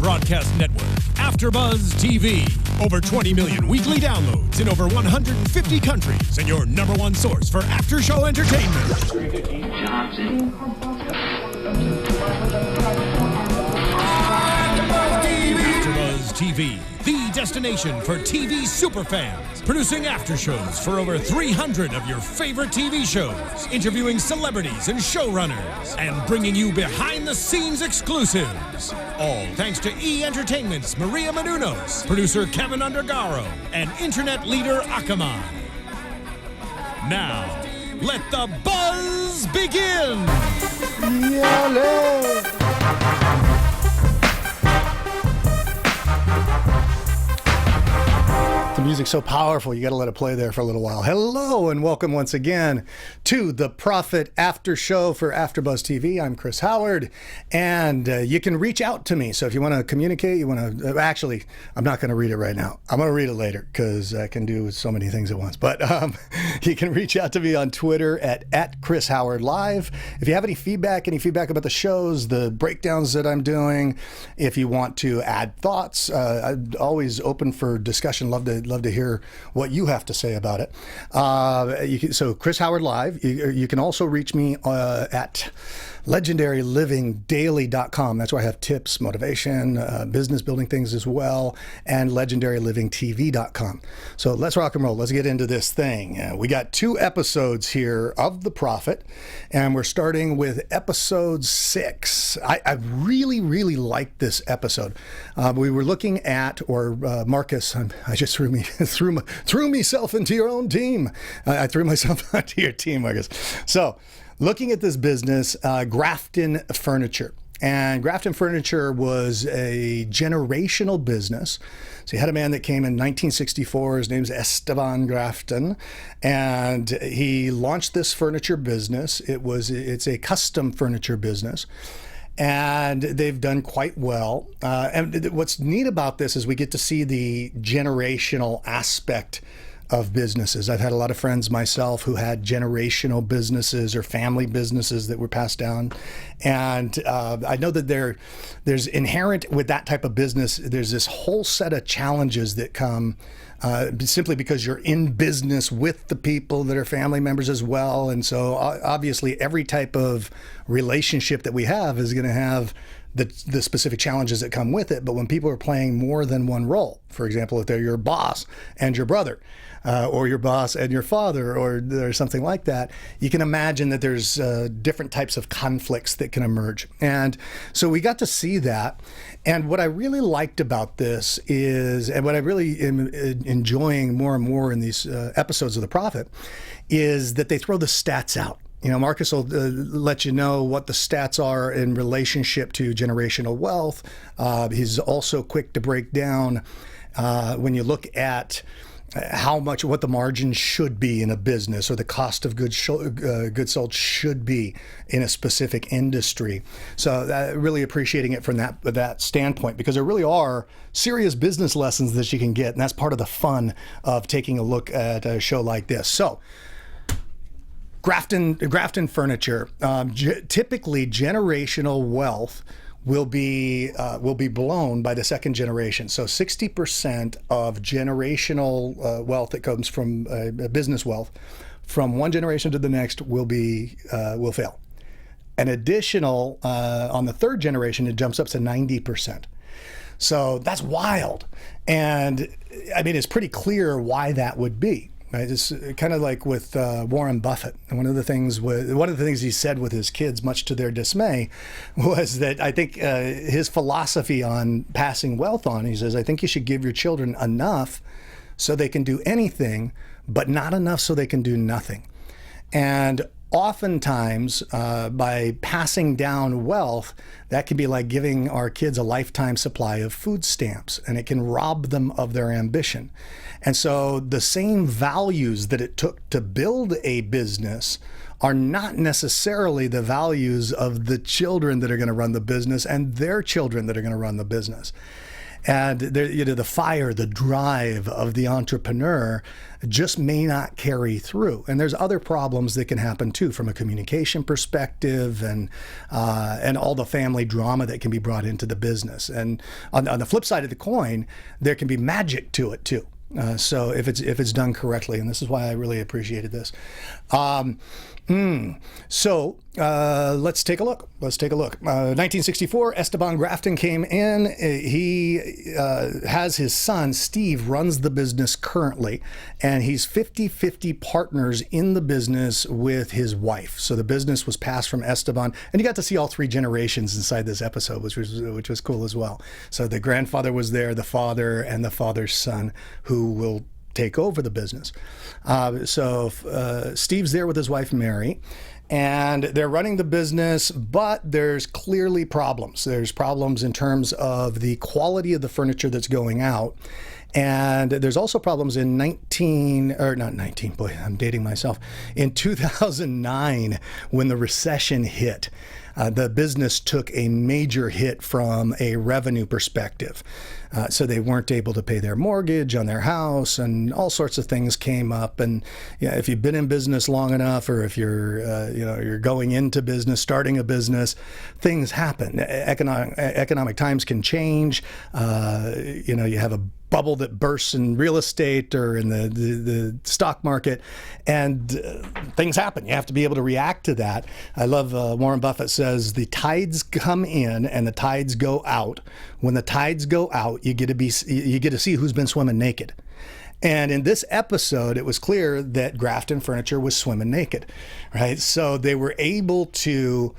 broadcast network, AfterBuzz TV. Over 20 million weekly downloads in over 150 countries, and your number one source for after-show entertainment. AfterBuzz TV, the destination for TV superfans. Producing aftershows for over 300 of your favorite TV shows, interviewing celebrities and showrunners, and bringing you behind-the-scenes exclusives. All thanks to E! Entertainment's Maria Menounos, producer Kevin Undergaro, and internet leader Akamai. Now, let the buzz begin! Yellow. The music's so powerful, you got to let it play there for a little while. Hello and welcome once again to The Profit After Show for AfterBuzz TV. I'm Chris Howard, and you can reach out to me. So if you want to communicate, you want to... actually, I'm not going to read it right now. I'm going to read it later because I can do so many things at once. But you can reach out to me on Twitter at Chris Howard Live. If you have any feedback about the shows, the breakdowns that I'm doing, if you want to add thoughts, I'm always open for discussion. Love to hear what you have to say about it. So Chris Howard Live. You can also reach me at legendarylivingdaily.com. That's where I have tips, motivation, business building things as well, and legendarylivingtv.com. So let's rock and roll. Let's get into this thing. We got 2 episodes here of The Profit, and we're starting with episode 6. I really, really liked this episode. We were looking at, Marcus, I just threw myself into your own team. I threw myself onto your team, Marcus. So, looking at this business, Grafton Furniture. And Grafton Furniture was a generational business. So you had a man that came in 1964. His name's Esteban Grafton. And he launched this furniture business. It's a custom furniture business. And they've done quite well. And what's neat about this is we get to see the generational aspect of businesses. I've had a lot of friends myself who had generational businesses or family businesses that were passed down. And I know that there's inherent with that type of business, there's this whole set of challenges that come simply because you're in business with the people that are family members as well. And so obviously every type of relationship that we have is going to have the specific challenges that come with it. But when people are playing more than one role, for example, if they're your boss and your brother, or your boss and your father, or something like that, you can imagine that there's different types of conflicts that can emerge. And so we got to see that. And what I really liked about this is, and what I really am enjoying more and more in these episodes of The Profit, is that they throw the stats out. You know, Marcus will let you know what the stats are in relationship to generational wealth. He's also quick to break down when you look at what the margin should be in a business, or the cost of goods sold should be in a specific industry. So really appreciating it from that standpoint, because there really are serious business lessons that you can get, and that's part of the fun of taking a look at a show like this. So Grafton Furniture, typically generational wealth will be blown by the second generation. So 60% of generational wealth that comes from business wealth from one generation to the next will fail. An additional on the third generation, it jumps up to 90%. So that's wild. And I mean, it's pretty clear why that would be. Right? It's kind of like with Warren Buffett. And one of the things he said with his kids, much to their dismay, was that I think his philosophy on passing wealth on, he says, I think you should give your children enough so they can do anything, but not enough so they can do nothing. And oftentimes, by passing down wealth, that can be like giving our kids a lifetime supply of food stamps, and it can rob them of their ambition. And so the same values that it took to build a business are not necessarily the values of the children that are going to run the business and their children that are going to run the business. And the fire, the drive of the entrepreneur just may not carry through. And there's other problems that can happen too, from a communication perspective, and all the family drama that can be brought into the business. And on the flip side of the coin, there can be magic to it too. So if it's done correctly, and this is why I really appreciated this. So let's take a look. 1964, Esteban Grafton came in. He has his son, Steve, runs the business currently, and he's 50-50 partners in the business with his wife. So the business was passed from Esteban, and you got to see all three generations inside this episode, which was cool as well. So the grandfather was there, the father, and the father's son, who will take over the business. So Steve's there with his wife, Mary, and they're running the business, but there's clearly problems. There's problems in terms of the quality of the furniture that's going out. And there's also problems in 2009, when the recession hit. The business took a major hit from a revenue perspective. So they weren't able to pay their mortgage on their house, and all sorts of things came up. And if you've been in business long enough, or if you're going into business, starting a business, things happen. Economic times can change. You have a bubble that bursts in real estate or in the stock market, and things happen. You have to be able to react to that. I love Warren Buffett says the tides come in and the tides go out. When the tides go out, you get to see who's been swimming naked. And in this episode, it was clear that Grafton Furniture was swimming naked, right? So they were able to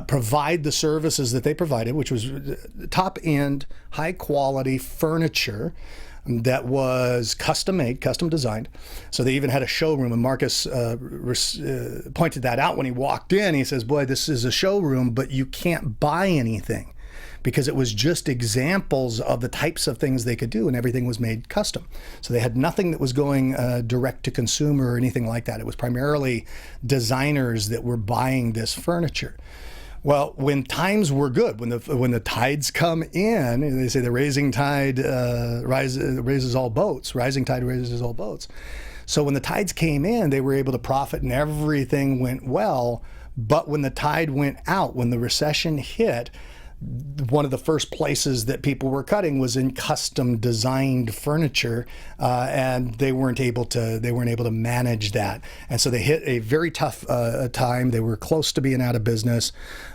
provide the services that they provided, which was top-end, high-quality furniture that was custom-made, custom-designed. So they even had a showroom, and Marcus pointed that out when he walked in. He says, boy, this is a showroom, but you can't buy anything, because it was just examples of the types of things they could do, and everything was made custom. So they had nothing that was going direct to consumer or anything like that. It was primarily designers that were buying this furniture. Well, when times were good, when the tides come in, they say the rising tide raises all boats. Rising tide raises all boats. So when the tides came in, they were able to profit, and everything went well. But when the tide went out, when the recession hit, one of the first places that people were cutting was in custom designed furniture, and they weren't able to manage that, and so they hit a very tough time. They were close to being out of business.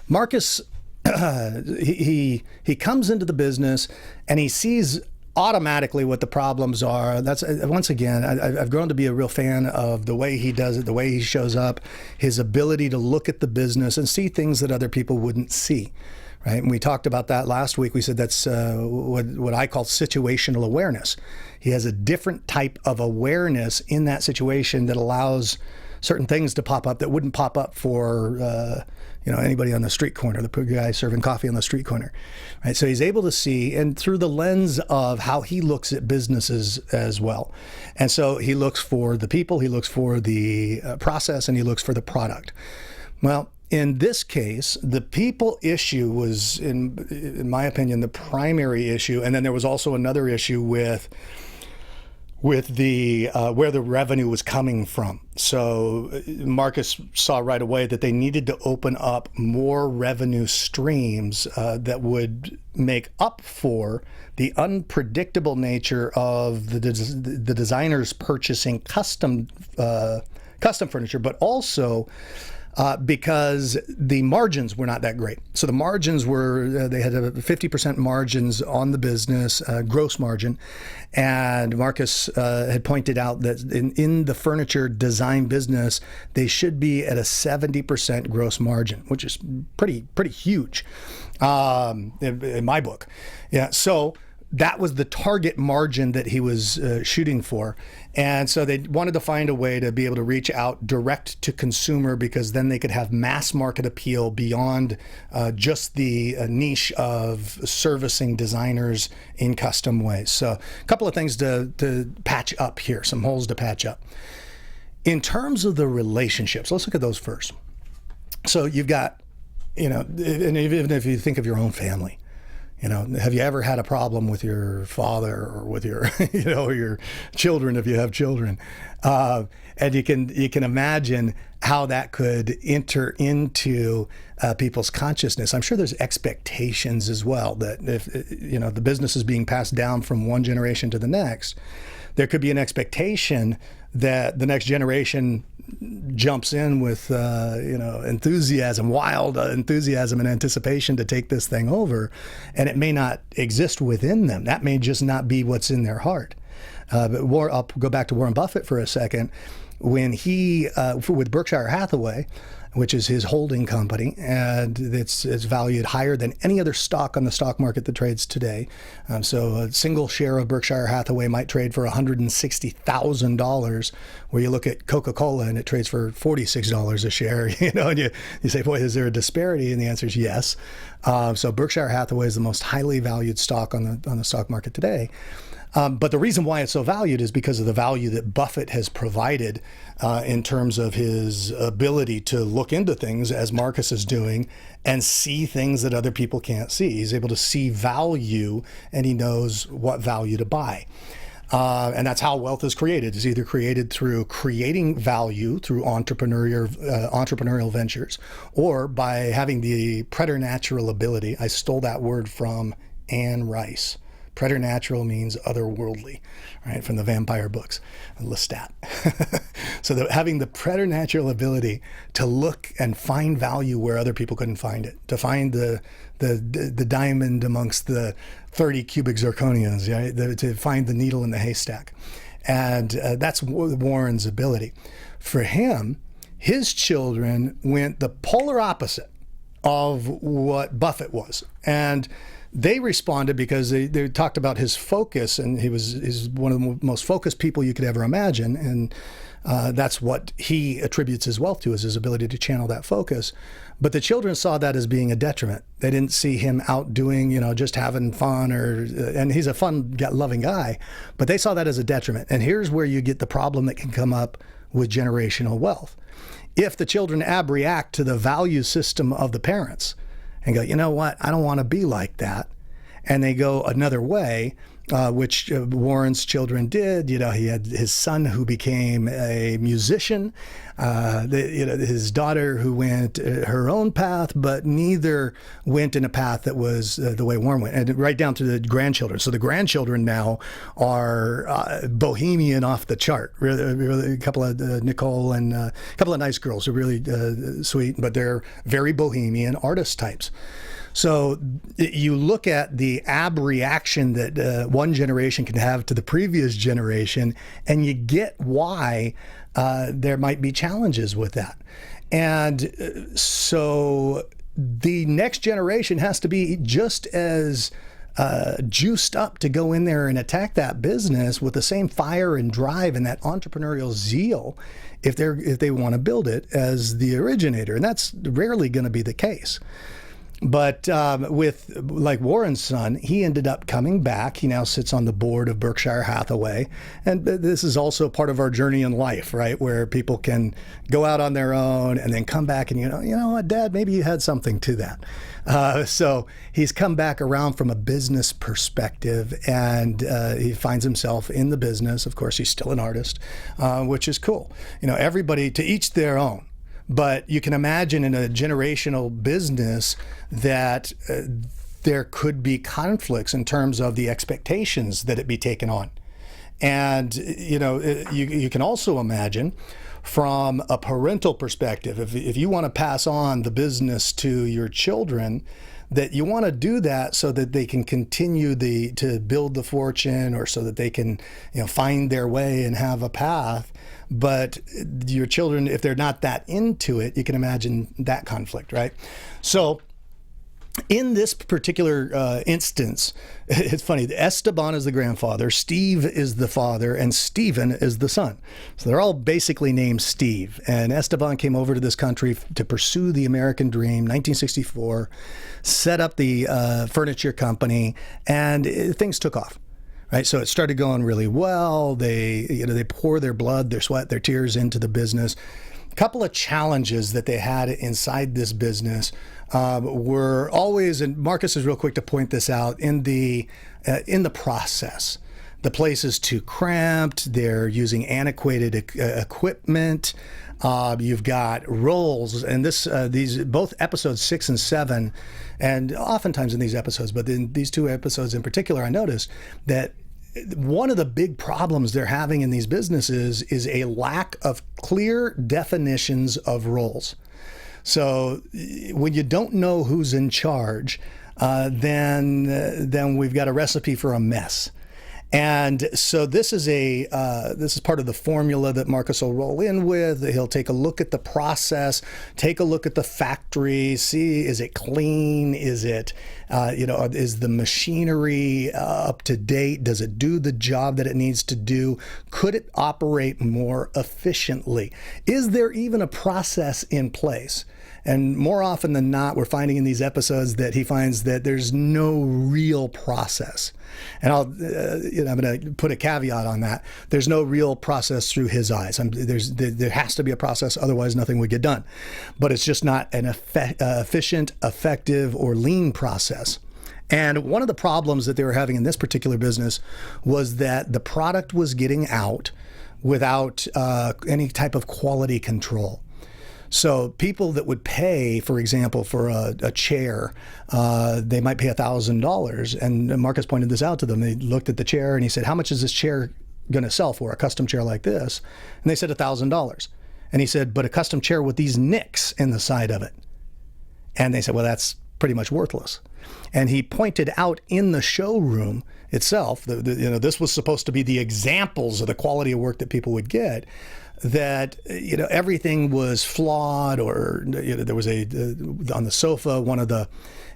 Marcus, he comes into the business, and he sees automatically what the problems are. That's, once again, I've grown to be a real fan of the way he does it, the way he shows up, his ability to look at the business and see things that other people wouldn't see. Right? And we talked about that last week. We said that's what I call situational awareness. He has a different type of awareness in that situation that allows certain things to pop up that wouldn't pop up for anybody on the street corner, the poor guy serving coffee on the street corner. Right? So he's able to see, and through the lens of how he looks at businesses as well. And so he looks for the people, he looks for the process, and he looks for the product. Well, in this case, the people issue was, in my opinion, the primary issue, and then there was also another issue with the where the revenue was coming from. So Marcus saw right away that they needed to open up more revenue streams that would make up for the unpredictable nature of the designers purchasing custom furniture, but also because the margins were not that great. So the margins were, they had 50% margins on the business, gross margin. And Marcus had pointed out that in the furniture design business, they should be at a 70% gross margin, which is pretty huge in my book. Yeah. So that was the target margin that he was shooting for. And so they wanted to find a way to be able to reach out direct to consumer, because then they could have mass market appeal beyond just the niche of servicing designers in custom ways. So a couple of things to patch up here, some holes to patch up. In terms of the relationships, let's look at those first. So you've got, and even if you think of your own family, Have you ever had a problem with your father or with your, or your children if you have children? And you can imagine how that could enter into people's consciousness. I'm sure there's expectations as well that if, the business is being passed down from one generation to the next, there could be an expectation that the next generation jumps in with, enthusiasm, wild enthusiasm and anticipation to take this thing over. And it may not exist within them. That may just not be what's in their heart. But I'll go back to Warren Buffett for a second. When he, with Berkshire Hathaway, which is his holding company, and it's valued higher than any other stock on the stock market that trades today. So a single share of Berkshire Hathaway might trade for $160,000, where you look at Coca-Cola and it trades for $46 a share, and you say, boy, is there a disparity? And the answer is yes. So Berkshire Hathaway is the most highly valued stock on the stock market today. But the reason why it's so valued is because of the value that Buffett has provided in terms of his ability to look into things, as Marcus is doing, and see things that other people can't see. He's able to see value, and he knows what value to buy. And that's how wealth is created. It's either created through creating value through entrepreneurial ventures, or by having the preternatural ability. I stole that word from Anne Rice. Preternatural means otherworldly, right? From the vampire books, Lestat. So having the preternatural ability to look and find value where other people couldn't find it, to find the diamond amongst the 30 cubic zirconias, right? To find the needle in the haystack. And that's Warren's ability. For him, his children went the polar opposite of what Buffett was. And they responded because they talked about his focus, and he's one of the most focused people you could ever imagine. And that's what he attributes his wealth to, is his ability to channel that focus. But the children saw that as being a detriment. They didn't see him out doing, just having fun, and he's a fun, loving guy, but they saw that as a detriment. And here's where you get the problem that can come up with generational wealth. If the children abreact to the value system of the parents and go, you know what, I don't want to be like that, and they go another way, which Warren's children did. He had his son who became a musician, his daughter who went her own path, but neither went in a path that was the way Warren went, and right down to the grandchildren. So the grandchildren now are bohemian off the chart. Really, a couple of Nicole and a couple of nice girls are really sweet, but they're very bohemian artist types. So you look at the abreaction that one generation can have to the previous generation, and you get why there might be challenges with that. And so the next generation has to be just as juiced up to go in there and attack that business with the same fire and drive and that entrepreneurial zeal if they want to build it as the originator. And that's rarely going to be the case. But with like Warren's son, he ended up coming back. He now sits on the board of Berkshire Hathaway. And this is also part of our journey in life, right? Where people can go out on their own and then come back and, you know what, Dad, maybe you had something to that. So he's come back around from a business perspective, and he finds himself in the business. Of course, he's still an artist, which is cool. Everybody to each their own. But you can imagine in a generational business that there could be conflicts in terms of the expectations that it be taken on. And, you can also imagine from a parental perspective, if you want to pass on the business to your children, that you want to do that so that they can continue to build the fortune, or so that they can, find their way and have a path. But your children, if they're not that into it, you can imagine that conflict, right? So in this particular instance, it's funny. Esteban is the grandfather, Steve is the father, and Stephen is the son. So they're all basically named Steve. And Esteban came over to this country to pursue the American dream, 1964, set up the furniture company, and things took off. Right, so it started going really well. They pour their blood, their sweat, their tears into the business. couple of challenges that they had inside this business were always, and Marcus is real quick to point this out, in the process. The place is too cramped. They're using antiquated equipment. You've got roles, and these both episodes 6 and 7, and oftentimes in these episodes, but in these 2 episodes in particular, I noticed that one of the big problems they're having in these businesses is a lack of clear definitions of roles. So when you don't know who's in charge, then we've got a recipe for a mess. And so this is part of the formula that Marcus will roll in with. He'll take a look at the process, take a look at the factory, see, is it clean? Is it, is the machinery up to date? Does it do the job that it needs to do? Could it operate more efficiently? Is there even a process in place? And more often than not, we're finding in these episodes that he finds that there's no real process. And I'm going to put a caveat on that. There's no real process through his eyes. There has to be a process, otherwise nothing would get done. But it's just not an efficient, effective, or lean process. And one of the problems that they were having in this particular business was that the product was getting out without any type of quality control. So people that would pay, for example, for a chair, they might pay $1,000. And Marcus pointed this out to them. They looked at the chair and he said, how much is this chair going to sell for, a custom chair like this? And they said $1,000. And he said, but a custom chair with these nicks in the side of it. And they said, well, that's pretty much worthless. And he pointed out in the showroom itself, this was supposed to be the examples of the quality of work that people would get, that everything was flawed, or there was on the sofa, one of the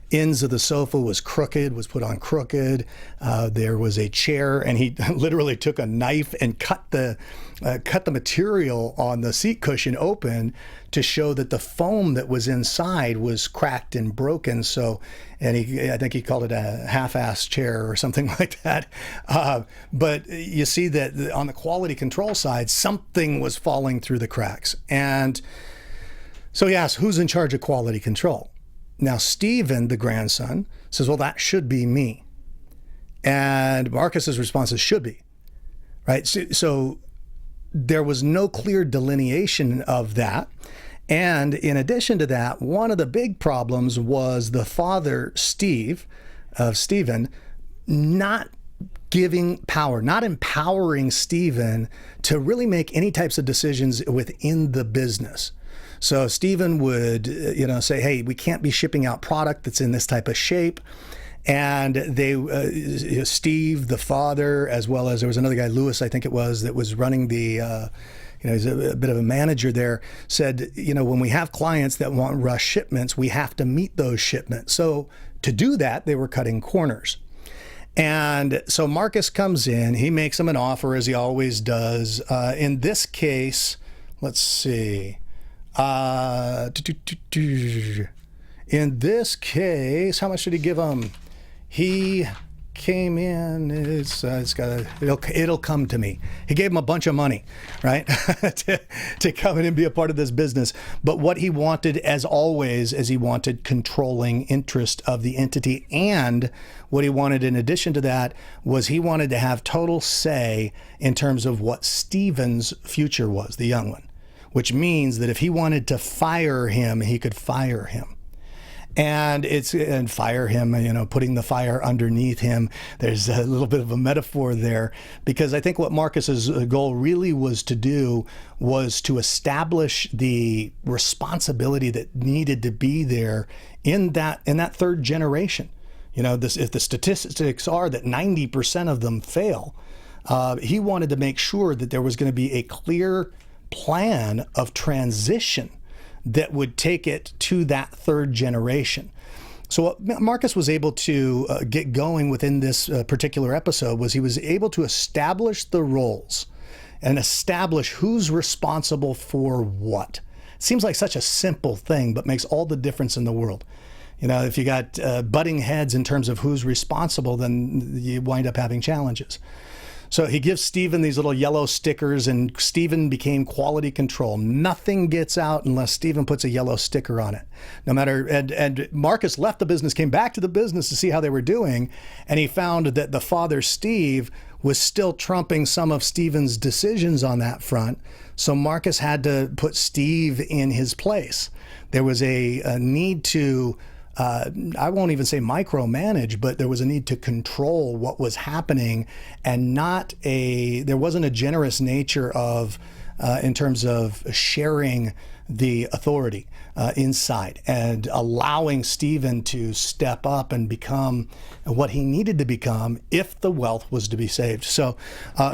ends of the sofa was crooked, was put on crooked. There was a chair, and he literally took a knife and cut the material on the seat cushion open to show that the foam that was inside was cracked and broken. So, and I think he called it a half-ass chair or something like that. But you see that on the quality control side, something was falling through the cracks. And so he asked, who's in charge of quality control? Now, Stephen, the grandson, says, well, that should be me. And Marcus's response is, should be, right? So there was no clear delineation of that. And in addition to that, one of the big problems was the father, Stephen, not giving power, not empowering Stephen to really make any types of decisions within the business. So Stephen would, say, hey, we can't be shipping out product that's in this type of shape. And Steve, the father, as well as there was another guy, Lewis, I think it was, that was running the, he's a bit of a manager there, said, when we have clients that want rush shipments, we have to meet those shipments. So to do that, they were cutting corners. And so Marcus comes in, he makes him an offer, as he always does. In this case, let's see. In this case, how much did he give him? He came in, it'll come to me. He gave him a bunch of money, right? to come in and be a part of this business. But what he wanted, as always, is he wanted controlling interest of the entity. And what he wanted in addition to that was he wanted to have total say in terms of what Stephen's future was, the young one, which means that if he wanted to fire him, he could fire him. And fire him, putting the fire underneath him. There's a little bit of a metaphor there, because I think what Marcus's goal really was to do was to establish the responsibility that needed to be there in that third generation. If the statistics are that 90% of them fail, he wanted to make sure that there was going to be a clear plan of transition that would take it to that third generation. So what Marcus was able to get going within this particular episode was he was able to establish the roles and establish who's responsible for what. It seems like such a simple thing, but makes all the difference in the world. If you got butting heads in terms of who's responsible, then you wind up having challenges. So he gives Steven these little yellow stickers, and Steven became quality control. Nothing gets out unless Steven puts a yellow sticker on it. No matter, and Marcus left the business, came back to the business to see how they were doing, and he found that the father, Steve, was still trumping some of Steven's decisions on that front. So Marcus had to put Steve in his place. There was a need to, I won't even say micromanage, but there was a need to control what was happening, and there wasn't a generous nature of, in terms of sharing the authority inside and allowing Stephen to step up and become what he needed to become if the wealth was to be saved. So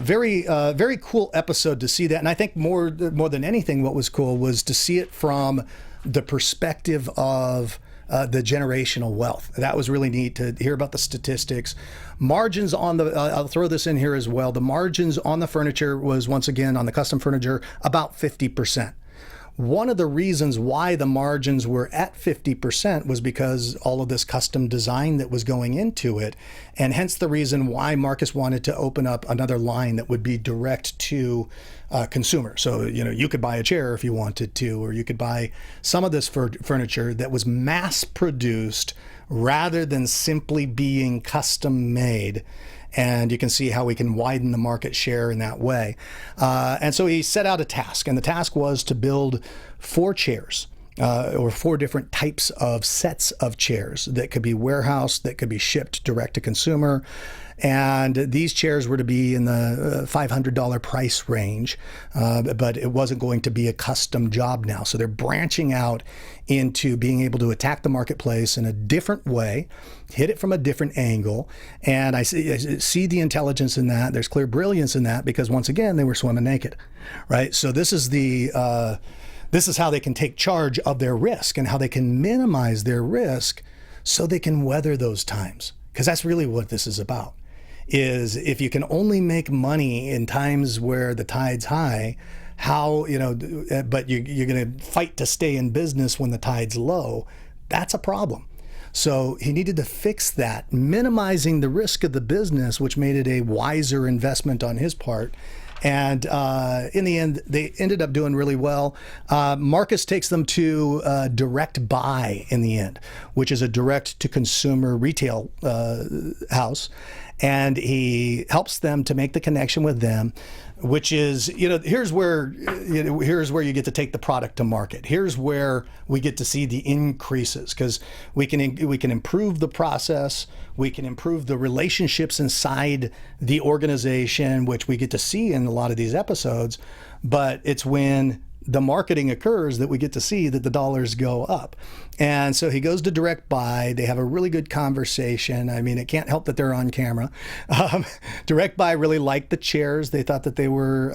very cool episode to see that. And I think more than anything, what was cool was to see it from the perspective of the generational wealth. That was really neat to hear about the statistics. Margins on the, I'll throw this in here as well. The margins on the furniture was, once again, on the custom furniture, about 50%. One of the reasons why the margins were at 50% was because all of this custom design that was going into it, and hence the reason why Marcus wanted to open up another line that would be direct to consumer. So, you could buy a chair if you wanted to, or you could buy some of this furniture that was mass produced rather than simply being custom made. And you can see how we can widen the market share in that way. And so he set out a task, and the task was to build 4 chairs, or 4 different types of sets of chairs that could be warehouse, that could be shipped direct to consumer. And these chairs were to be in the $500 price range, but it wasn't going to be a custom job now. So they're branching out into being able to attack the marketplace in a different way, hit it from a different angle. And I see the intelligence in that. There's clear brilliance in that, because once again, they were swimming naked, right? So this is how they can take charge of their risk and how they can minimize their risk so they can weather those times. Because that's really what this is about. Is if you can only make money in times where the tide's high, but you're going to fight to stay in business when the tide's low, that's a problem. So he needed to fix that, minimizing the risk of the business, which made it a wiser investment on his part. And in the end, they ended up doing really well. Marcus takes them to Direct Buy in the end, which is a direct-to-consumer retail house. And he helps them to make the connection with them, which is, here's where you get to take the product to market. Here's where we get to see the increases, because we can improve the process, we can improve the relationships inside the organization, which we get to see in a lot of these episodes. But it's when the marketing occurs that we get to see that the dollars go up. And so he goes to Direct Buy. They have a really good conversation. I mean, it can't help that they're on camera. Direct Buy really liked the chairs. They thought that they were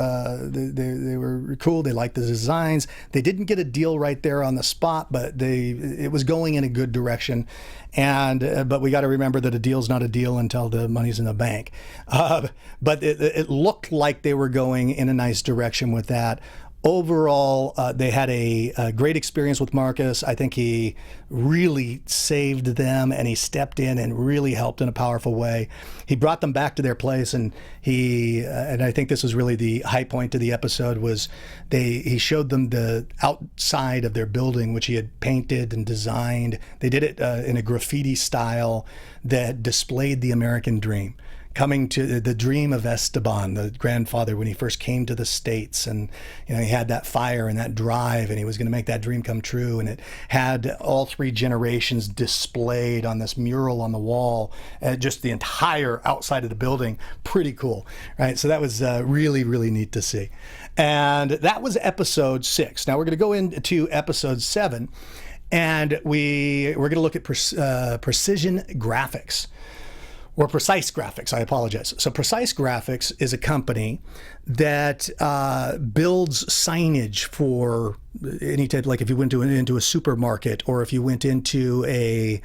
cool. They liked the designs. They didn't get a deal right there on the spot, but it was going in a good direction. And but we got to remember that a deal's not a deal until the money's in the bank. But it looked like they were going in a nice direction with that. Overall, they had a great experience with Marcus. I think he really saved them, and he stepped in and really helped in a powerful way. He brought them back to their place, and and I think this was really the high point of the episode, was he showed them the outside of their building, which he had painted and designed. They did it in a graffiti style that displayed the American dream. Coming to the dream of Esteban, the grandfather, when he first came to the States, and he had that fire and that drive, and he was going to make that dream come true. And it had all 3 generations displayed on this mural on the wall, just the entire outside of the building. Pretty cool, right? So that was really, really neat to see. And that was episode 6. Now we're going to go into episode 7, and we're going to look at precision graphics. Or Precise Graphics, I apologize. So Precise Graphics is a company that builds signage for any type, like if you went into a supermarket, or if you went into a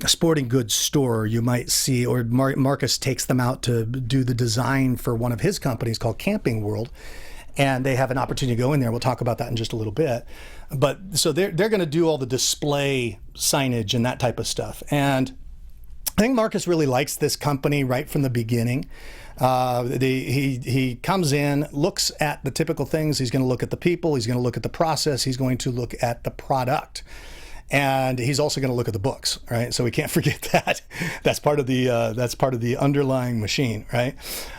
sporting goods store, you might see, or Marcus takes them out to do the design for one of his companies called Camping World. And they have an opportunity to go in there. We'll talk about that in just a little bit. But so they're going to do all the display signage and that type of stuff. And I think Marcus really likes this company right from the beginning. He comes in, looks at the typical things. He's going to look at the people. He's going to look at the process. He's going to look at the product. And he's also going to look at the books, right? So we can't forget that. That's part of the underlying machine, right?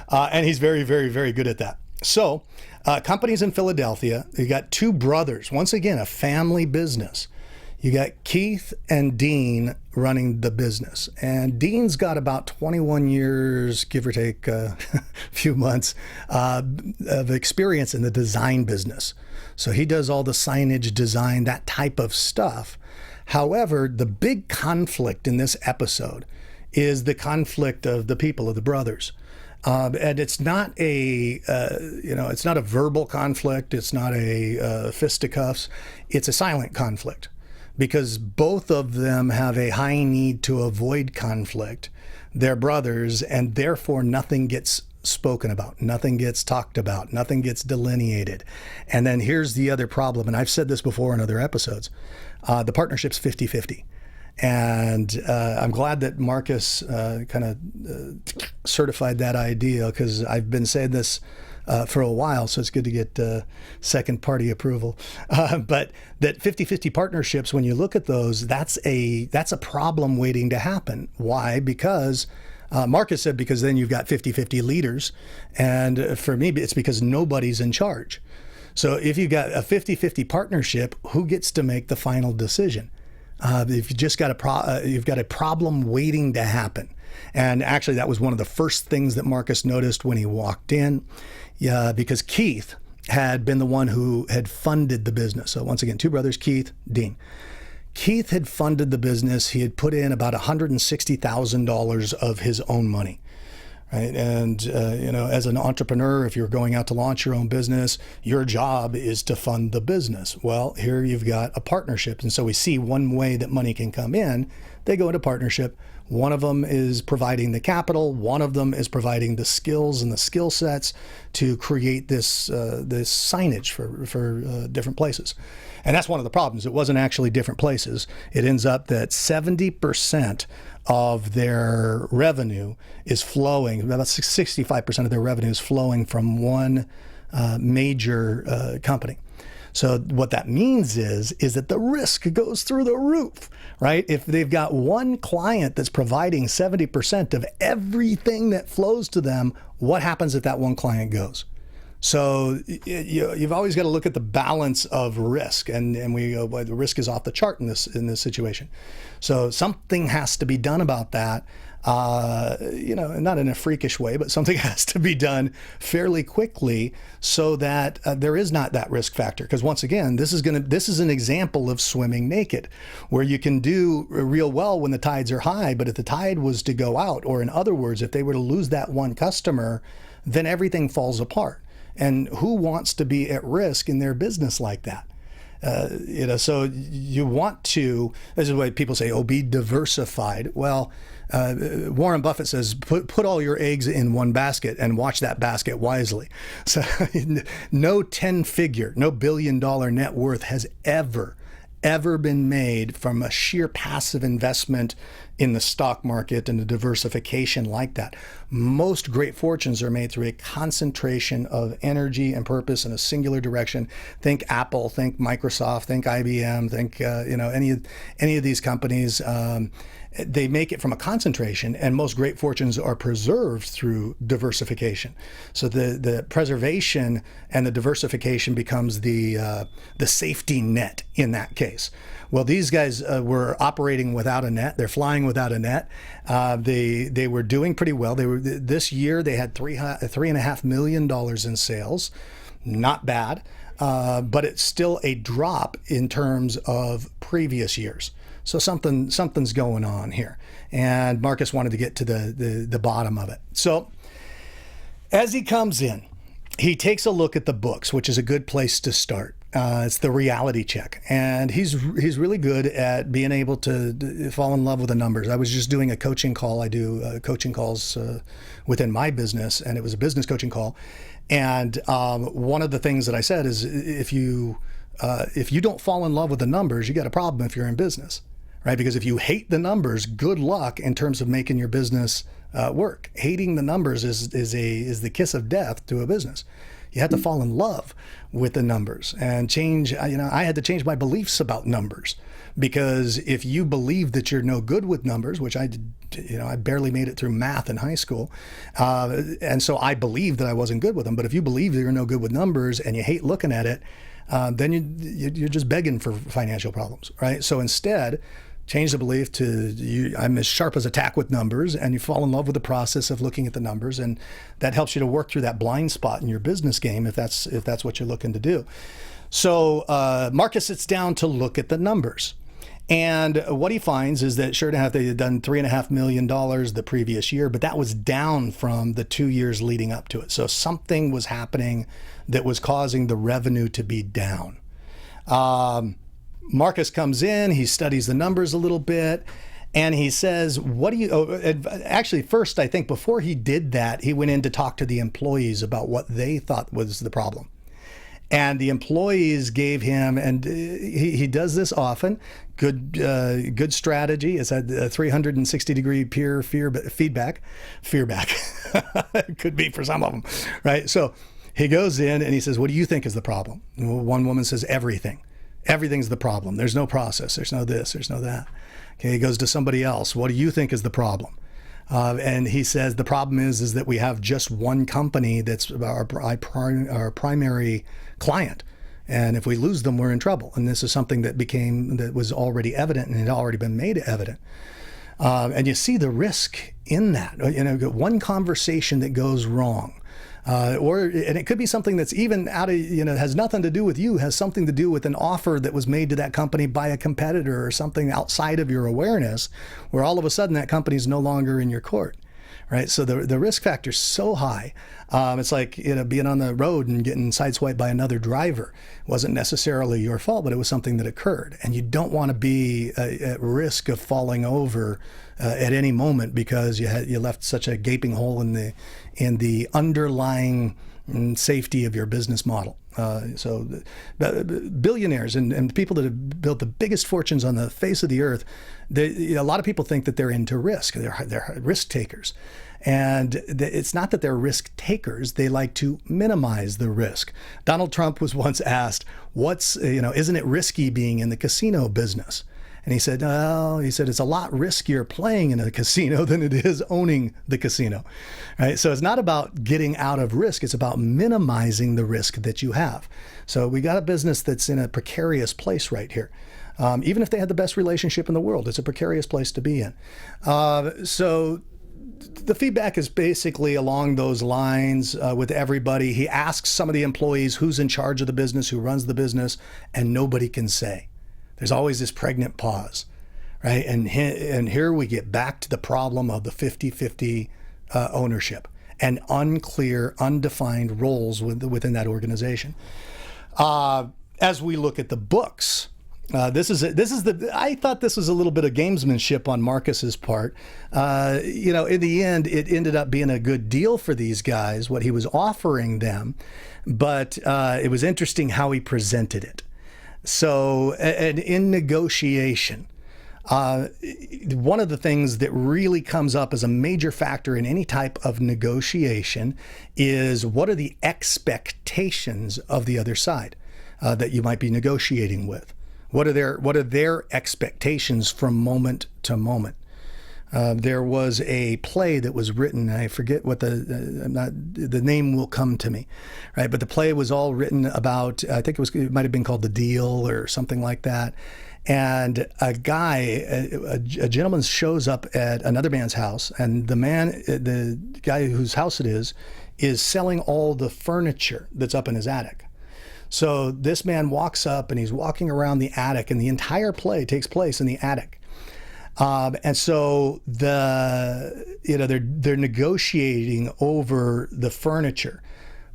And he's very, very, very good at that. So companies in Philadelphia, you got two brothers. Once again, a family business. You got Keith and Dean running the business. And Dean's got about 21 years, give or take a few months, of experience in the design business. So he does all the signage design, that type of stuff. However, the big conflict in this episode is the conflict of the people, of the brothers. And it's not it's not a verbal conflict. It's not a fisticuffs. It's a silent conflict, because both of them have a high need to avoid conflict. They're brothers, and therefore nothing gets spoken about, nothing gets talked about, nothing gets delineated. And then here's the other problem, and I've said this before in other episodes, the partnership's 50-50. And I'm glad that Marcus kind of certified that idea, because I've been saying this for a while, so it's good to get second party approval. But that 50-50 partnerships, when you look at those, that's a problem waiting to happen. Why? Because Marcus said, because then you've got 50-50 leaders. And for me, it's because nobody's in charge. So if you've got a 50-50 partnership, who gets to make the final decision? If you just got you've got a problem waiting to happen. And actually, that was one of the first things that Marcus noticed when he walked in, because Keith had been the one who had funded the business. So once again, two brothers, Keith, Dean. Keith had funded the business. He had put in about $160,000 of his own money. Right. And, as an entrepreneur, if you're going out to launch your own business, your job is to fund the business. Well, here you've got a partnership. And so we see one way that money can come in. They go into partnership. One of them is providing the capital. One of them is providing the skills and the skill sets to create this signage for different places. And that's one of the problems. It wasn't actually different places. It ends up that 70% of their revenue is flowing, about 65% of their revenue is flowing from one major company. So what that means is that the risk goes through the roof, right? If they've got one client that's providing 70% of everything that flows to them, what happens if that one client goes? So you've always got to look at the balance of risk, and the risk is off the chart in this situation. So something has to be done about that. Not in a freakish way, but something has to be done fairly quickly so that there is not that risk factor. Because once again, this is an example of swimming naked, where you can do real well when the tides are high, but if the tide was to go out, or in other words, if they were to lose that one customer, then everything falls apart. And who wants to be at risk in their business like that? So you want to, this is why people say, be diversified. Well, Warren Buffett says, put all your eggs in one basket and watch that basket wisely. So no 10-figure, no billion-dollar net worth has ever been made from a sheer passive investment in the stock market and a diversification like that. Most great fortunes are made through a concentration of energy and purpose in a singular direction. Think Apple, think Microsoft, think IBM, think any of these companies. They make it from a concentration, and most great fortunes are preserved through diversification. So the preservation and the diversification becomes the safety net in that case. Well, these guys were operating without a net. They're flying without a net. They were doing pretty well. This year they had $3.5 million in sales. Not bad, but it's still a drop in terms of previous years. So something's going on here, and Marcus wanted to get to the bottom of it. So as he comes in, he takes a look at the books, which is a good place to start. It's the reality check, and he's really good at being able to fall in love with the numbers. I was just doing a coaching call. I do coaching calls within my business, and it was a business coaching call. And one of the things that I said is, if you don't fall in love with the numbers, you got a problem if you're in business. right? Because if you hate the numbers, good luck in terms of making your business work. Hating the numbers is the kiss of death to a business. You have to fall in love with the numbers and change. I had to change my beliefs about numbers, because if you believe that you're no good with numbers, which I did, I barely made it through math in high school. And so I believed that I wasn't good with them. But if you believe that you're no good with numbers and you hate looking at it, then you're just begging for financial problems, right? So instead, change the belief to I'm as sharp as a tack with numbers, and you fall in love with the process of looking at the numbers, and that helps you to work through that blind spot in your business game if that's what you're looking to do. So Marcus sits down to look at the numbers. And what he finds is that sure enough, they had done $3.5 million the previous year, but that was down from the 2 years leading up to it. So something was happening that was causing the revenue to be down. Marcus comes in, he studies the numbers a little bit, and he says, actually first, I think before he did that, he went in to talk to the employees about what they thought was the problem. And the employees gave him, and he does this often, good strategy. It's a 360-degree peer feedback. It could be for some of them, right? So he goes in and he says, what do you think is the problem? One woman says, everything. Everything's the problem. There's no process. There's no this. There's no that. Okay, he goes to somebody else. What do you think is the problem? And he says the problem is that we have just one company that's our primary client, and if we lose them, we're in trouble. And this is something that was already evident and had already been made evident. And you see the risk in that. One conversation that goes wrong. And it could be something that's even out of, has nothing to do with you, has something to do with an offer that was made to that company by a competitor or something outside of your awareness, where all of a sudden that company's no longer in your court, right? So the risk factor is so high. It's like, being on the road and getting sideswiped by another driver. It wasn't necessarily your fault, but it was something that occurred. And you don't want to be at risk of falling over at any moment because you left such a gaping hole in the underlying safety of your business model. So billionaires and people that have built the biggest fortunes on the face of the earth, a lot of people think that they're into risk. They're risk takers. And it's not that they're risk takers. They like to minimize the risk. Donald Trump was once asked, isn't it risky being in the casino business? And he said, it's a lot riskier playing in a casino than it is owning the casino, right? So it's not about getting out of risk. It's about minimizing the risk that you have. So we got a business that's in a precarious place right here. Even if they had the best relationship in the world, it's a precarious place to be in. So the feedback is basically along those lines with everybody. He asks some of the employees who's in charge of the business, who runs the business, and nobody can say. There's always this pregnant pause, right? And here we get back to the problem of the 50-50 ownership and unclear, undefined roles within that organization. As we look at the books, I thought this was a little bit of gamesmanship on Marcus's part. In the end, it ended up being a good deal for these guys, what he was offering them, but it was interesting how he presented it. So, and in negotiation, one of the things that really comes up as a major factor in any type of negotiation is what are the expectations of the other side that you might be negotiating with? What are their expectations from moment to moment? There was a play that was written. I forget what the name will come to me, right? But the play was all written about. I think it might have been called The Deal or something like that. And a gentleman shows up at another man's house, and the guy whose house it is selling all the furniture that's up in his attic. So this man walks up and he's walking around the attic, and the entire play takes place in the attic. And so they're negotiating over the furniture,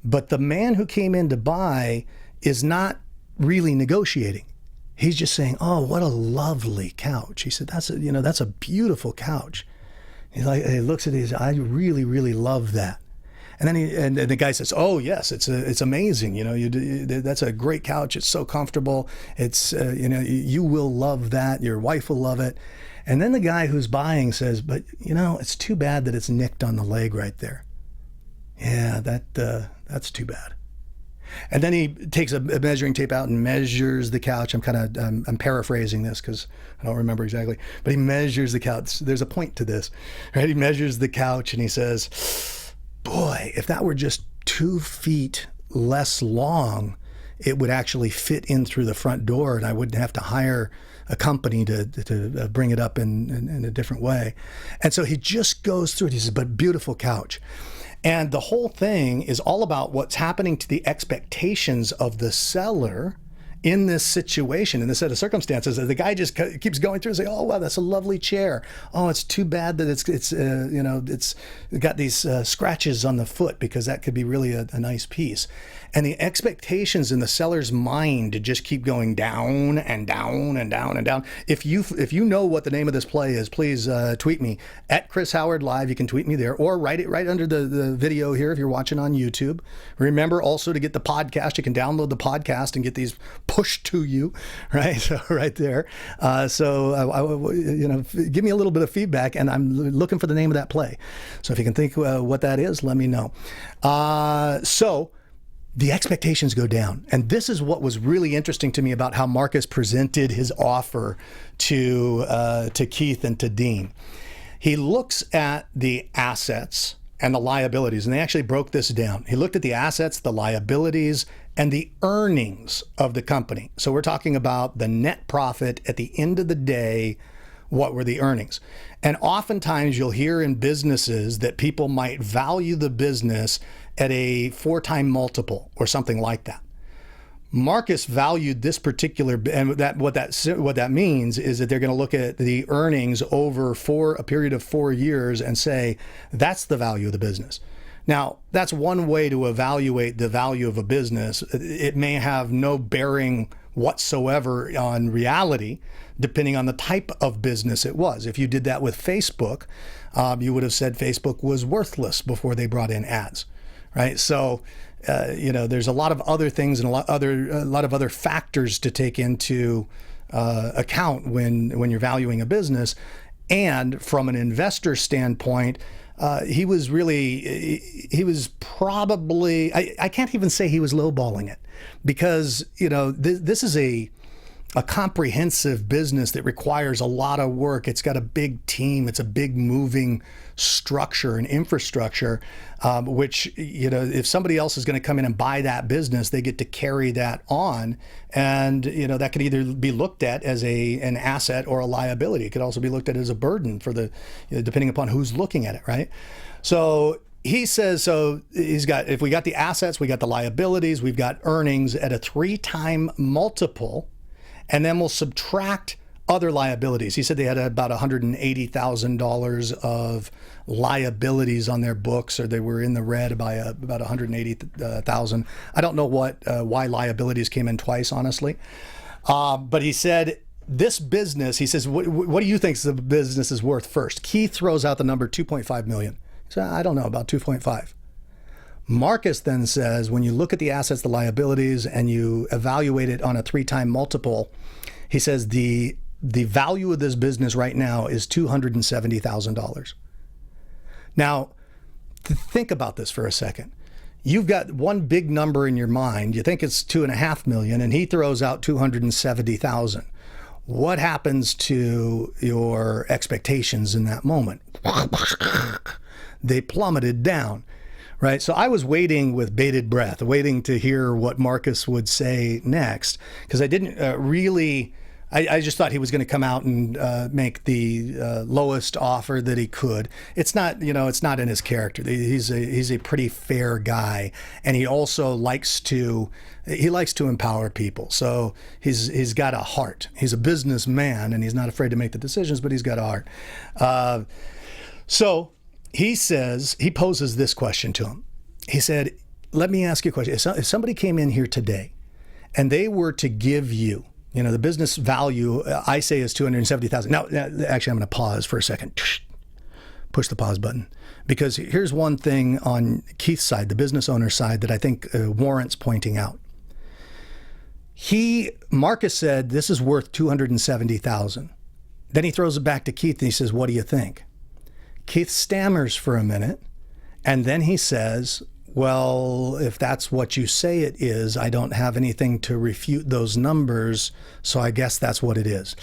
but the man who came in to buy is not really negotiating. He's just saying, "Oh, what a lovely couch." He said, "That's a beautiful couch." He looks at it, I really, really love that. And then and the guy says, "Oh yes, it's amazing. You know, that's a great couch. It's so comfortable. It's you know, you will love that. Your wife will love it." And then the guy who's buying says, "But you know, it's too bad that it's nicked on the leg right there. Yeah, that's too bad." And then he takes a measuring tape out and measures the couch. I'm paraphrasing this because I don't remember exactly, but he measures the couch. There's a point to this, right? He measures the couch and he says, "Boy, if that were just 2 feet less long, it would actually fit in through the front door and I wouldn't have to hire a company to bring it up in a different way." And so he just goes through it. He says, "But beautiful couch." And the whole thing is all about what's happening to the expectations of the seller in this situation, in this set of circumstances. The guy just keeps going through and saying, "Oh, wow, that's a lovely chair. Oh, it's too bad that it's got these scratches on the foot because that could be really a nice piece." And the expectations in the seller's mind just keep going down and down and down and down. If you know what the name of this play is, please tweet me at Chris Howard Live. You can tweet me there or write it right under the video here if you're watching on YouTube. Remember also to get the podcast. You can download the podcast and get these pushed to you, right? So right there. Give me a little bit of feedback, and I'm looking for the name of that play. So if you can think what that is, let me know. So the expectations go down. And this is what was really interesting to me about how Marcus presented his offer to Keith and to Dean. He looks at the assets and the liabilities, and they actually broke this down. He looked at the assets, the liabilities, and the earnings of the company. So we're talking about the net profit at the end of the day. What were the earnings? And oftentimes you'll hear in businesses that people might value the business at a 4-time multiple or something like that. Marcus valued this particular, and what that means is that they're going to look at the earnings over a period of 4 years and say that's the value of the business. Now, that's one way to evaluate the value of a business. It may have no bearing whatsoever on reality, depending on the type of business it was. If you did that with Facebook, you would have said Facebook was worthless before they brought in ads, right? So, there's a lot of other things and a lot of other factors to take into account when you're valuing a business. And from an investor standpoint, he was probably, I can't even say he was lowballing it because, this is a comprehensive business that requires a lot of work. It's got a big team. It's a big moving structure and infrastructure, which, if somebody else is going to come in and buy that business, they get to carry that on. And, that could either be looked at as an asset or a liability. It could also be looked at as a burden for depending upon who's looking at it, right? So he says, if we got the assets, we got the liabilities, we've got earnings at a 3-time multiple, and then we'll subtract other liabilities. He said they had about $180,000 of liabilities on their books, or they were in the red by about $180,000. I don't know why liabilities came in twice, honestly. But he said this business, he says, what do you think the business is worth first? Keith throws out the number $2.5 million. So I don't know, about 2.5. Marcus then says, when you look at the assets, the liabilities, and you evaluate it on a 3-time multiple, he says the value of this business right now is $270,000. Now, think about this for a second. You've got one big number in your mind. You think it's $2.5 million, and he throws out $270,000. What happens to your expectations in that moment? They plummeted down. Right. So I was waiting with bated breath, waiting to hear what Marcus would say next, because I didn't I just thought he was going to come out and make the lowest offer that he could. It's not, it's not in his character. He's a pretty fair guy, and he also likes to empower people. So he's got a heart. He's a businessman, and he's not afraid to make the decisions, but he's got a heart. So he poses this question to him. He said, let me ask you a question. If somebody came in here today and they were to give you, the business value, I say is $270,000. Now, actually, I'm going to pause for a second. push the pause button. Because here's one thing on Keith's side, the business owner's side, that I think warrants pointing out. Marcus said, this is worth $270,000. Then he throws it back to Keith and he says, what do you think? Keith stammers for a minute. And then he says, well, if that's what you say it is, I don't have anything to refute those numbers. So I guess that's what it is.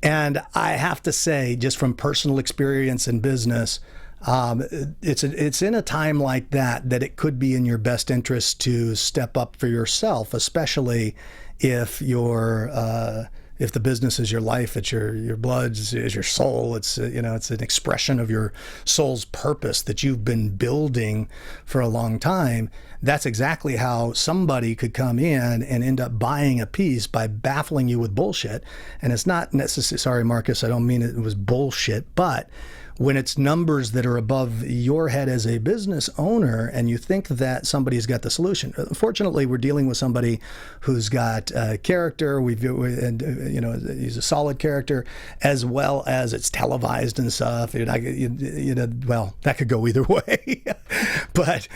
And I have to say, just from personal experience in business, it's in a time like that it could be in your best interest to step up for yourself, especially if if the business is your life, it's your blood, it's your soul, it's it's an expression of your soul's purpose that you've been building for a long time. That's exactly how somebody could come in and end up buying a piece by baffling you with bullshit. And it's not necessarily, sorry, Marcus, I don't mean it was bullshit, but when it's numbers that are above your head as a business owner and you think that somebody's got the solution. Fortunately, we're dealing with somebody who's got character, he's a solid character, as well as it's televised and stuff. Well, that could go either way. But,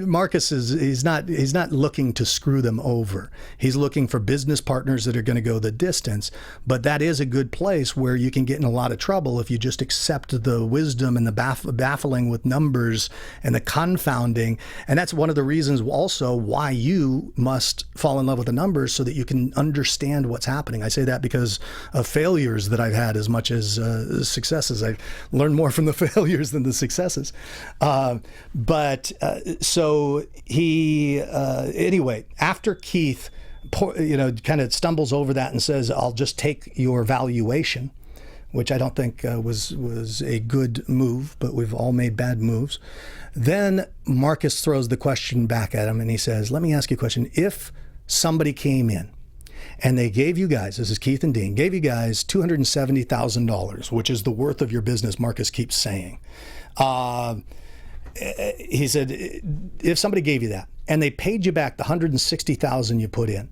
Marcus he's not looking to screw them over. He's looking for business partners that are going to go the distance. But that is a good place where you can get in a lot of trouble if you just accept the wisdom and the baffling with numbers and the confounding. And that's one of the reasons also why you must fall in love with the numbers, so that you can understand what's happening. I say that because of failures that I've had as much as successes. I've learned more from the failures than the successes. So he, anyway, after Keith, kind of stumbles over that and says, I'll just take your valuation, which I don't think was a good move, but we've all made bad moves. Then Marcus throws the question back at him and he says, let me ask you a question. If somebody came in and they gave you guys, this is Keith and Dean, gave you guys $270,000, which is the worth of your business, Marcus keeps saying. He said, if somebody gave you that and they paid you back the $160,000 you put in,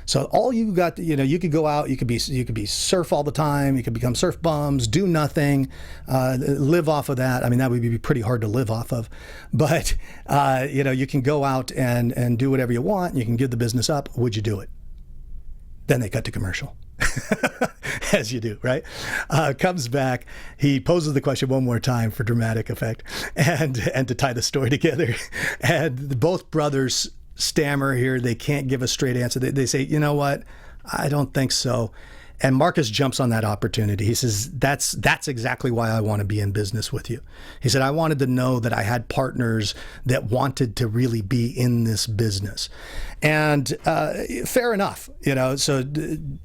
so all you got, you could go out, you could be surf all the time, you could become surf bums, do nothing, live off of that. I mean, that would be pretty hard to live off of. But, you can go out and do whatever you want, and you can give the business up. Would you do it? Then they cut to commercial. As you do, right? Comes back, he poses the question one more time for dramatic effect and to tie the story together. And both brothers stammer here. They can't give a straight answer. They say, you know what? I don't think so. And Marcus jumps on that opportunity. He says, that's exactly why I want to be in business with you. He said, I wanted to know that I had partners that wanted to really be in this business. And fair enough, so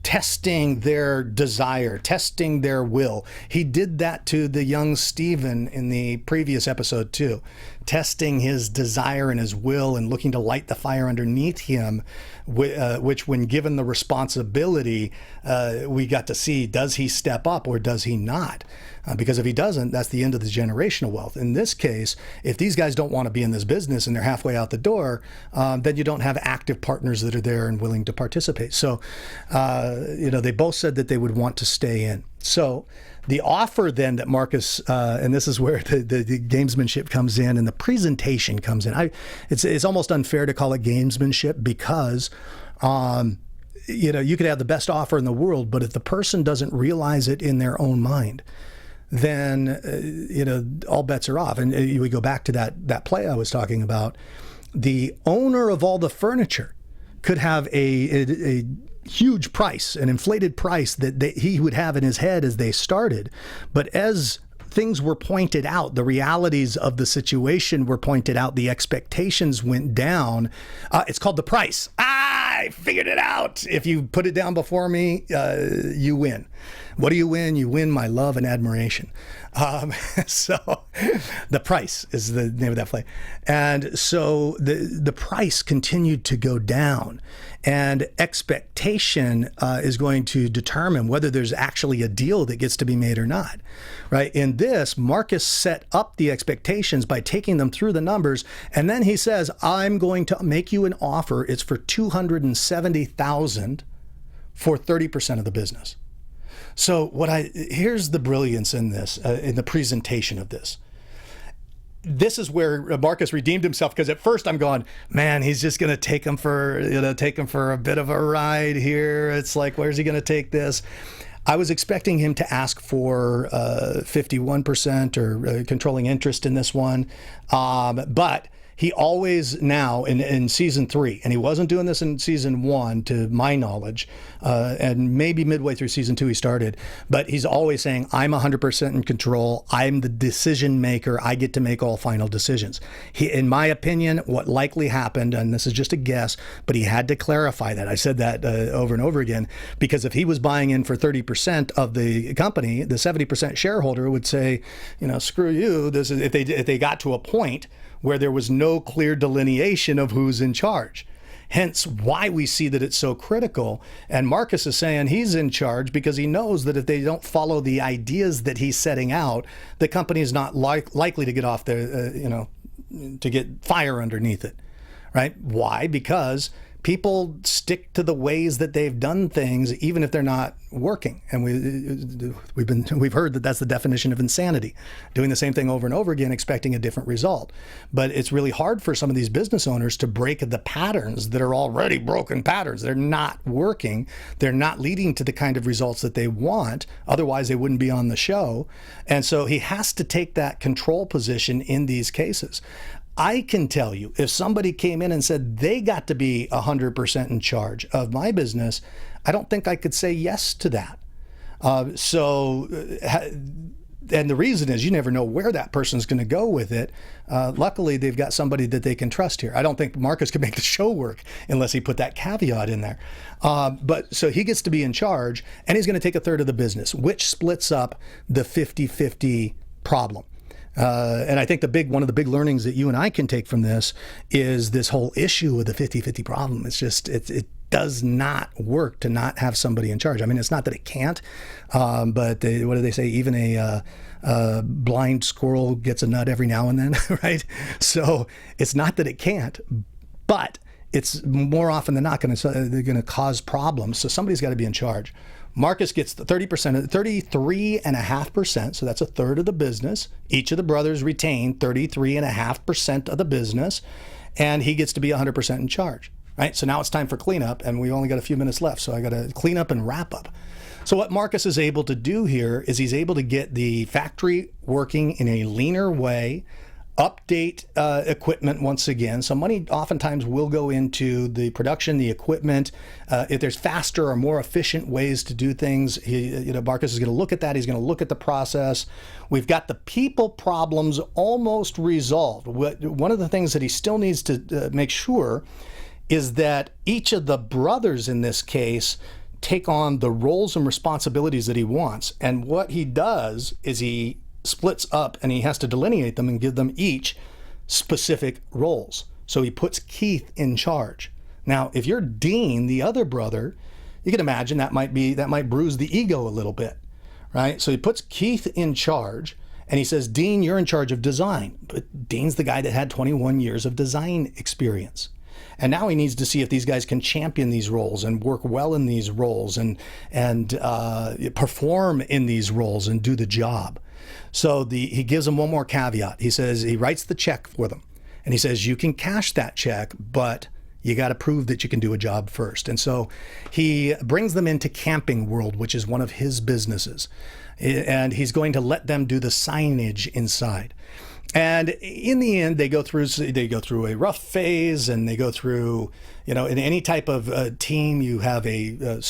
testing their desire, testing their will. He did that to the young Stephen in the previous episode too, testing his desire and his will and looking to light the fire underneath him, which when given the responsibility, we got to see, does he step up or does he not? Because if he doesn't, that's the end of the generational wealth. In this case, if these guys don't want to be in this business and they're halfway out the door, then you don't have active partners that are there and willing to participate. So, they both said that they would want to stay in. So the offer then that Marcus, and this is where the gamesmanship comes in and the presentation comes in. It's almost unfair to call it gamesmanship because, you could have the best offer in the world, but if the person doesn't realize it in their own mind, then, all bets are off. And we go back to that play I was talking about. The owner of all the furniture could have a huge price, an inflated price that he would have in his head as they started. But as things were pointed out, the realities of the situation were pointed out, the expectations went down. It's called the price. I figured it out. If you put it down before me, you win. What do you win? You win my love and admiration. So the price is the name of that play. And so the price continued to go down, and expectation is going to determine whether there's actually a deal that gets to be made or not, right? In this, Marcus set up the expectations by taking them through the numbers. And then he says, I'm going to make you an offer. It's for $270,000 for 30% of the business. So here's the brilliance in this, in the presentation of this. This is where Marcus redeemed himself, because at first I'm going, man, he's just going to take him for a bit of a ride here. It's like, where's he going to take this? I was expecting him to ask for 51% or controlling interest in this one, but he always now in season 3, and he wasn't doing this in season 1 to my knowledge, and maybe midway through season 2 he started, but he's always saying, I'm 100% in control. I'm the decision maker. I get to make all final decisions. In my opinion, what likely happened, and this is just a guess, but he had to clarify that. I said that over and over again, because if he was buying in for 30% of the company, the 70% shareholder would say, screw you. This is if they got to a point where there was no clear delineation of who's in charge. Hence why we see that it's so critical. And Marcus is saying he's in charge because he knows that if they don't follow the ideas that he's setting out, the company is not likely to get off the, to get fire underneath it, right? Why? Because people stick to the ways that they've done things, even if they're not working. And we've heard that that's the definition of insanity, doing the same thing over and over again, expecting a different result. But it's really hard for some of these business owners to break the patterns that are already broken patterns. They're not working. They're not leading to the kind of results that they want. Otherwise, they wouldn't be on the show. And so he has to take that control position in these cases. I can tell you, if somebody came in and said they got to be 100% in charge of my business, I don't think I could say yes to that. And the reason is you never know where that person's going to go with it. Luckily, they've got somebody that they can trust here. I don't think Marcus could make the show work unless he put that caveat in there. But so he gets to be in charge, and he's going to take a third of the business, which splits up the 50-50 problem. And I think one of the big learnings that you and I can take from this is this whole issue with the 50-50 problem. It's just, it does not work to not have somebody in charge. I mean, it's not that it can't, but what do they say? Even a blind squirrel gets a nut every now and then, right? So it's not that it can't, but it's more often than not they're going to cause problems. So somebody's got to be in charge. Marcus gets the 33.5%, so that's a third of the business. Each of the brothers retain 33.5% of the business, and he gets to be 100% in charge, right? So now it's time for cleanup, and we only got a few minutes left, so I got to clean up and wrap up. So what Marcus is able to do here is he's able to get the factory working in a leaner way, update equipment once again. So money oftentimes will go into the production, the equipment. If there's faster or more efficient ways to do things, Marcus is going to look at that. He's going to look at the process. We've got the people problems almost resolved. One of the things that he still needs to make sure is that each of the brothers in this case take on the roles and responsibilities that he wants. And what he does is he splits up and he has to delineate them and give them each specific roles. So he puts Keith in charge. Now, if you're Dean, the other brother, you can imagine that might bruise the ego a little bit, right? So he puts Keith in charge and he says, Dean, you're in charge of design. But Dean's the guy that had 21 years of design experience. And now he needs to see if these guys can champion these roles and work well in these roles and perform in these roles and do the job. So he gives them one more caveat. He says he writes the check for them. And he says, you can cash that check, but you got to prove that you can do a job first. And so he brings them into Camping World, which is one of his businesses. And he's going to let them do the signage inside. And in the end, they go through a rough phase, and they go through, in any type of team, you have a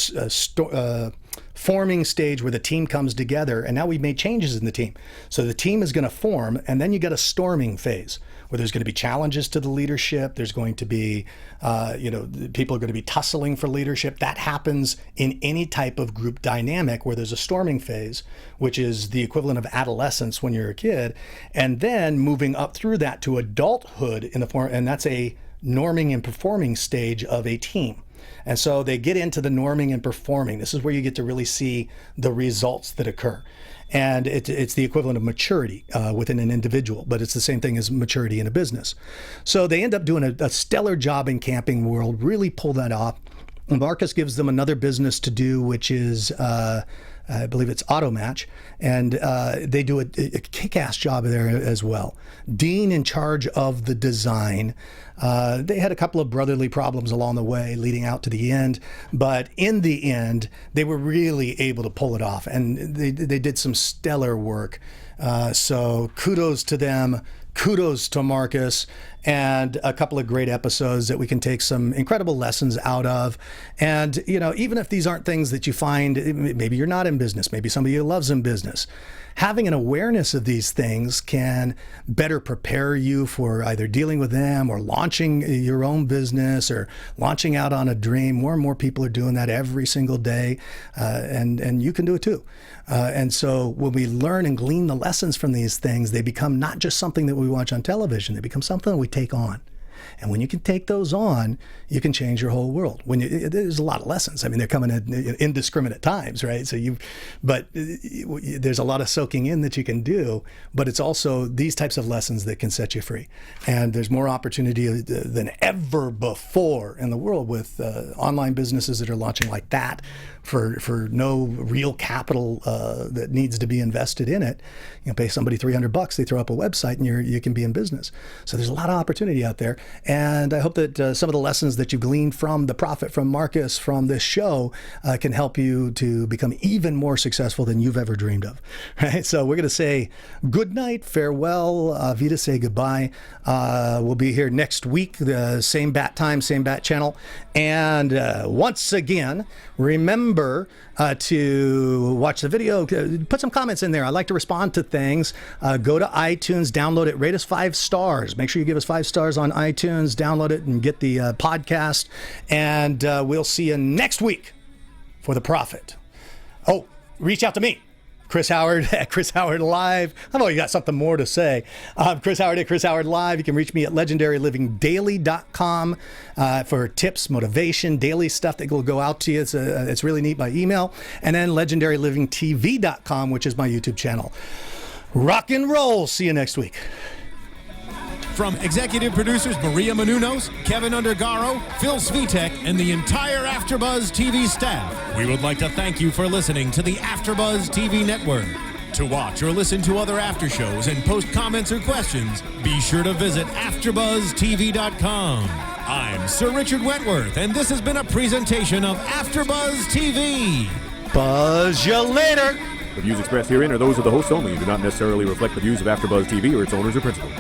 forming stage where the team comes together. And now we've made changes in the team. So the team is going to form, and then you got a storming phase where there's going to be challenges to the leadership. There's going to be, people are going to be tussling for leadership. That happens in any type of group dynamic where there's a storming phase, which is the equivalent of adolescence when you're a kid, and then moving up through that to adulthood and that's a norming and performing stage of a team. And so they get into the norming and performing. This is where you get to really see the results that occur. And it's the equivalent of maturity within an individual, but it's the same thing as maturity in a business. So they end up doing a stellar job in Camping World, really pull that off. And Marcus gives them another business to do, which is I believe it's Auto Match, and they do a kick-ass job there as well. Dean in charge of the design. They had a couple of brotherly problems along the way leading out to the end, but in the end, they were really able to pull it off, and they did some stellar work. So kudos to them. Kudos to Marcus, and a couple of great episodes that we can take some incredible lessons out of. And, you know, even if these aren't things that you find, maybe you're not in business, maybe somebody who loves in business, having an awareness of these things can better prepare you for either dealing with them or launching your own business or launching out on a dream. More and more people are doing that every single day, and you can do it too. And so when we learn and glean the lessons from these things, they become not just something that we watch on television, they become something that we take on. And when you can take those on, you can change your whole world. There's a lot of lessons. I mean, they're coming at indiscriminate times, right? But there's a lot of soaking in that you can do. But it's also these types of lessons that can set you free. And there's more opportunity than ever before in the world with online businesses that are launching like that for no real capital that needs to be invested in it. You know, pay somebody $300, they throw up a website, and you can be in business. So there's a lot of opportunity out there. And I hope that some of the lessons that you gleaned from The Profit, from Marcus, from this show can help you to become even more successful than you've ever dreamed of. Right? So we're going to say good night, farewell, Vita, say goodbye. We'll be here next week, the same bat time, same bat channel. And once again, remember to watch the video, put some comments in there. I like to respond to things. Go to iTunes, download it, rate us 5 stars. Make sure you give us 5 stars on iTunes, download it, and get the podcast. And we'll see you next week for The Profit. Oh, reach out to me. Chris Howard at Chris Howard Live. I've already got something more to say. Chris Howard at Chris Howard Live. You can reach me at legendarylivingdaily.com for tips, motivation, daily stuff that will go out to you. It's really neat by email. And then legendarylivingtv.com, which is my YouTube channel. Rock and roll. See you next week. From executive producers Maria Menounos, Kevin Undergaro, Phil Svitek, and the entire AfterBuzz TV staff, we would like to thank you for listening to the AfterBuzz TV network. To watch or listen to other after shows and post comments or questions, be sure to visit AfterBuzzTV.com. I'm Sir Richard Wentworth, and this has been a presentation of AfterBuzz TV. Buzz you later. The views expressed herein are those of the hosts only and do not necessarily reflect the views of AfterBuzz TV or its owners or principals.